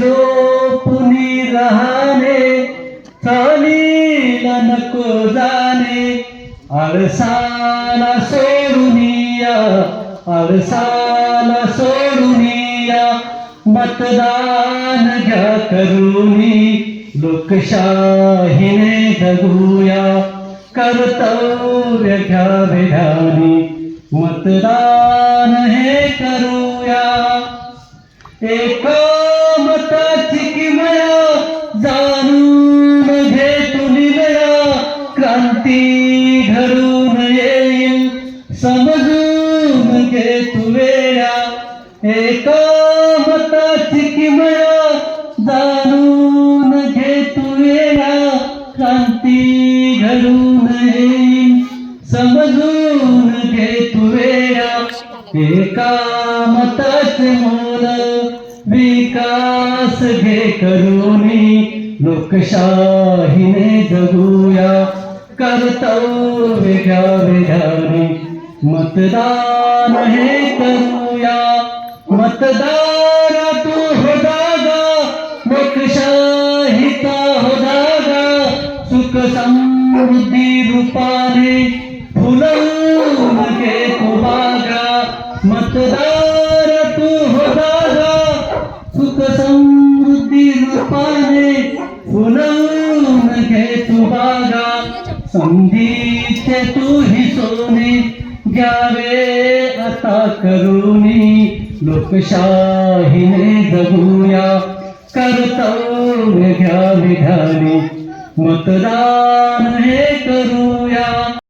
झोपुनी राहणे, चालीला नको जाणे, आळसाला सोडूनिया, आळसाला सोडूनिया, मतदान घ्या करूनी, लोकशाहीने जगूया, कर्तव्य घ्या ध्यानी, मतदान हे करूया. एकमताची किमया जाणून घेतून वेळा, क्रांती घडून येईल समजून घे तू वेळा. एकमताची किमया जाणून घे तू वेळा, क्रांती घडून येईल समजून घे तू वेळा. एका मताचे मोल विकास घे करूनी, लोकशाहीने जगूया, कर्तव्य घ्या ध्यानी, मतदान हे करूया. मतदार तू हो जागा, लोकशाहीचा हो जागा, सुख समृद्धी रूपाने फुलवून घे तू बागा. मतदार तू हो जागा, सुख समृद्धी रूपाने फुलवून घे तू बागा. संधीचे तू ही सोने घ्यावे आता करूनी, लोकशाहीने जगूया, कर्तव्य घ्या ध्यानी, मतदान हे करू.